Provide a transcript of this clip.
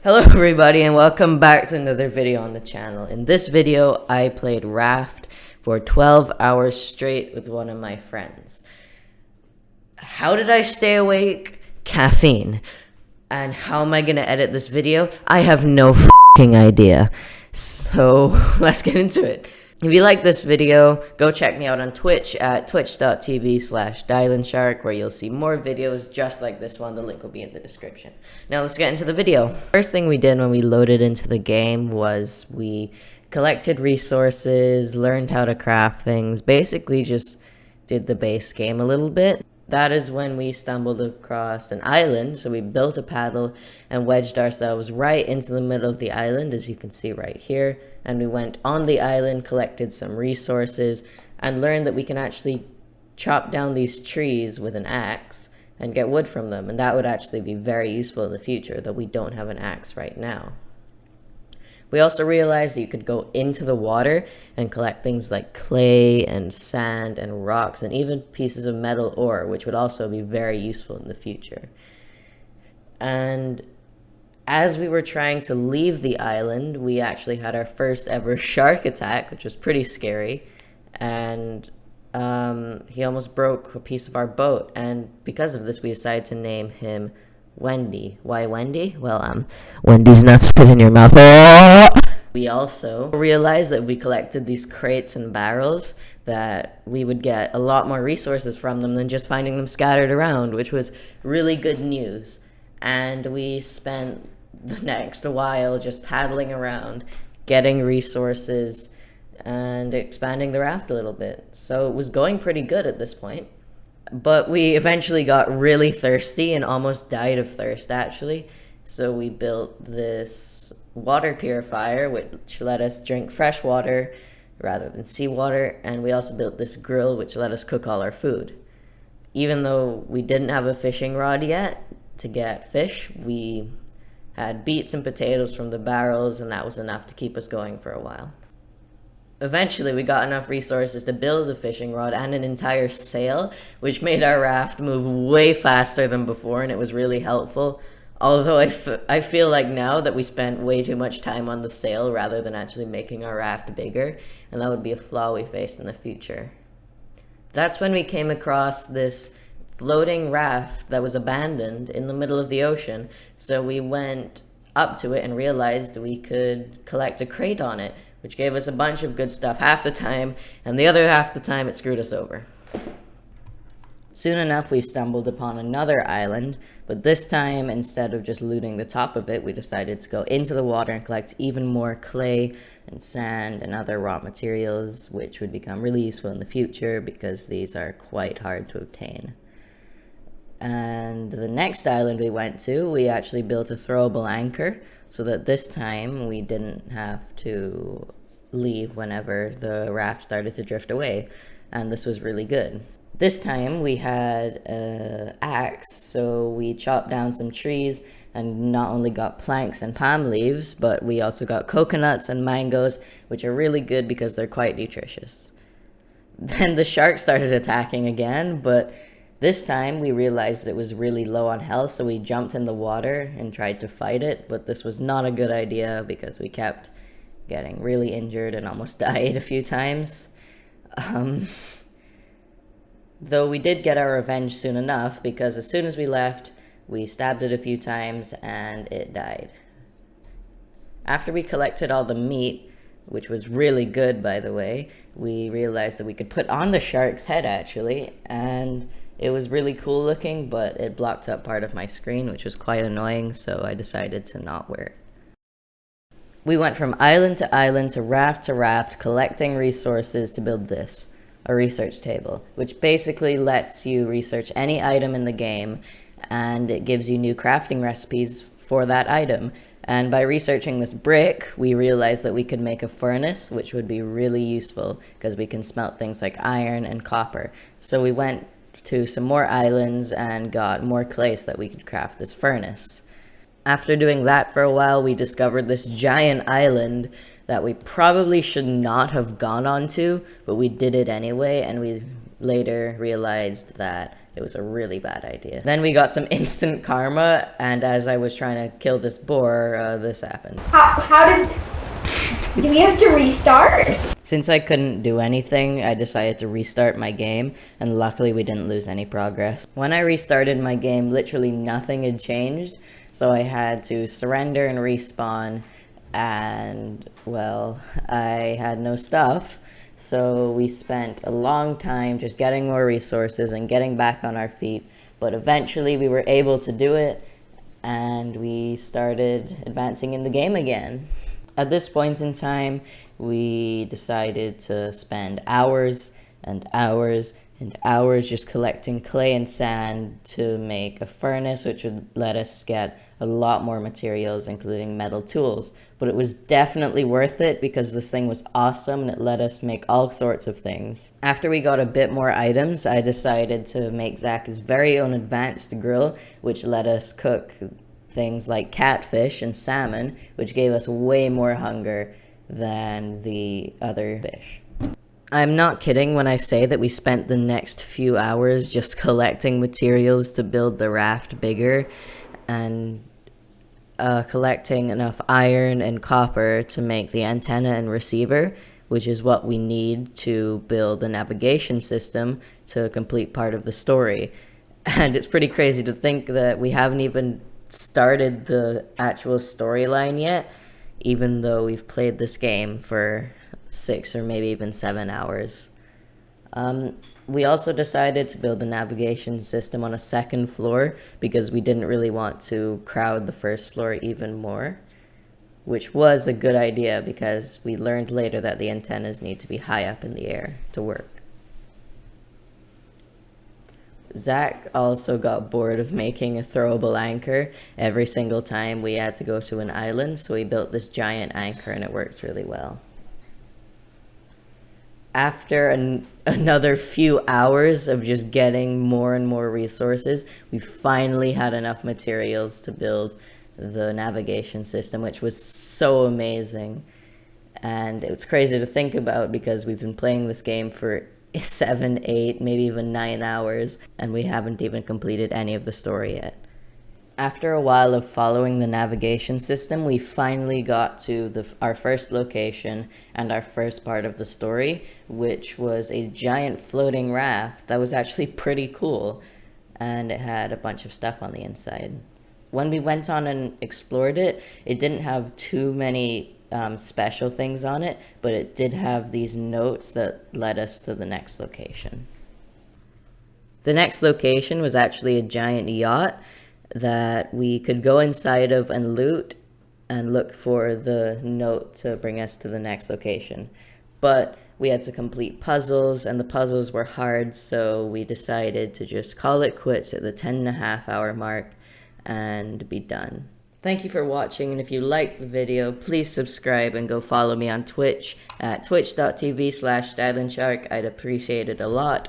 Hello everybody and welcome back to another video on the channel. In this video, I played Raft for 12 hours straight with one of my friends. How did I stay awake? Caffeine. And how am I gonna edit this video? I have no f***ing idea. So let's get into it. If you like this video, go check me out on Twitch at twitch.tv/DylanShark, where you'll see more videos just like this one. The link will be in the description. Now let's get into the video. First thing we did when we loaded into the game was we collected resources, learned how to craft things, basically just did the base game a little bit. That is when we stumbled across an island, so we built a paddle and wedged ourselves right into the middle of the island, as you can see right here. And we went on the island, collected some resources, and learned that we can actually chop down these trees with an axe and get wood from them. And that would actually be very useful in the future, though we don't have an axe right now. We also realized that you could go into the water and collect things like clay and sand and rocks and even pieces of metal ore, which would also be very useful in the future. And as we were trying to leave the island, we actually had our first ever shark attack, which was pretty scary. And he almost broke a piece of our boat. And because of this, we decided to name him Wendy. Why Wendy? Well, Wendy's nuts fit in your mouth. We also realized that if we collected these crates and barrels, that we would get a lot more resources from them than just finding them scattered around, which was really good news. And we spent the next while just paddling around, getting resources, and expanding the raft a little bit. So it was going pretty good at this point. But we eventually got really thirsty and almost died of thirst, actually. So we built this water purifier, which let us drink fresh water rather than seawater. And we also built this grill, which let us cook all our food. Even though we didn't have a fishing rod yet to get fish, we had beets and potatoes from the barrels, and that was enough to keep us going for a while. Eventually, we got enough resources to build a fishing rod and an entire sail, which made our raft move way faster than before, and it was really helpful. Although I feel like now that we spent way too much time on the sail rather than actually making our raft bigger, and that would be a flaw we faced in the future. That's when we came across this floating raft that was abandoned in the middle of the ocean, so we went up to it and realized we could collect a crate on it, which gave us a bunch of good stuff half the time, and the other half the time it screwed us over. Soon enough, we stumbled upon another island, but this time, instead of just looting the top of it, we decided to go into the water and collect even more clay and sand and other raw materials, which would become really useful in the future because these are quite hard to obtain. And the next island we went to, we actually built a throwable anchor, so that this time we didn't have to leave whenever the raft started to drift away, and this was really good. This time we had an axe, so we chopped down some trees and not only got planks and palm leaves, but we also got coconuts and mangoes, which are really good because they're quite nutritious. Then the shark started attacking again, but this time we realized it was really low on health, so we jumped in the water and tried to fight it, but this was not a good idea because we kept getting really injured and almost died a few times. Though we did get our revenge soon enough, because as soon as we left, we stabbed it a few times and it died. After we collected all the meat, which was really good by the way, we realized that we could put on the shark's head actually, and it was really cool looking, but it blocked up part of my screen, which was quite annoying, so I decided to not wear it. We went from island to island to raft, collecting resources to build this, a research table, which basically lets you research any item in the game, and it gives you new crafting recipes for that item. And by researching this brick, we realized that we could make a furnace, which would be really useful because we can smelt things like iron and copper. So we went to some more islands and got more clay so that we could craft this furnace. After doing that for a while, we discovered this giant island that we probably should not have gone onto, but we did it anyway, and we later realized that It was a really bad idea. Then we got some instant karma, and as I was trying to kill this boar, this happened. Do we have to restart? Since I couldn't do anything, I decided to restart my game, and luckily we didn't lose any progress. When I restarted my game, literally nothing had changed, so I had to surrender and respawn, and, well, I had no stuff, so we spent a long time just getting more resources and getting back on our feet, but eventually we were able to do it, and we started advancing in the game again. At this point in time, we decided to spend hours and hours and hours just collecting clay and sand to make a furnace, which would let us get a lot more materials, including metal tools. But it was definitely worth it because this thing was awesome and it let us make all sorts of things. After we got a bit more items, I decided to make Zach's very own advanced grill, which let us cook things like catfish and salmon, which gave us way more hunger than the other fish. I'm not kidding when I say that we spent the next few hours just collecting materials to build the raft bigger and collecting enough iron and copper to make the antenna and receiver, which is what we need to build a navigation system to complete part of the story. And it's pretty crazy to think that we haven't even started the actual storyline yet, even though we've played this game for 6 or maybe even 7 hours. We also decided to build the navigation system on a second floor because we didn't really want to crowd the first floor even more, which was a good idea because we learned later that the antennas need to be high up in the air to work. Zach also got bored of making a throwable anchor every single time we had to go to an island, so he built this giant anchor and it works really well. After another few hours of just getting more and more resources, we finally had enough materials to build the navigation system, which was so amazing. And it's crazy to think about because we've been playing this game for 7, 8, maybe even 9 hours, and we haven't even completed any of the story yet. After a while of following the navigation system, we finally got to our first location and our first part of the story, which was a giant floating raft that was actually pretty cool, and it had a bunch of stuff on the inside. When we went on and explored it, it didn't have too many special things on it, but it did have these notes that led us to the next location. The next location was actually a giant yacht that we could go inside of and loot and look for the note to bring us to the next location. But we had to complete puzzles, and the puzzles were hard, so we decided to just call it quits at the 10.5-hour mark and be done. Thank you for watching, and if you liked the video, please subscribe and go follow me on Twitch at twitch.tv/stylinshark. I'd appreciate it a lot.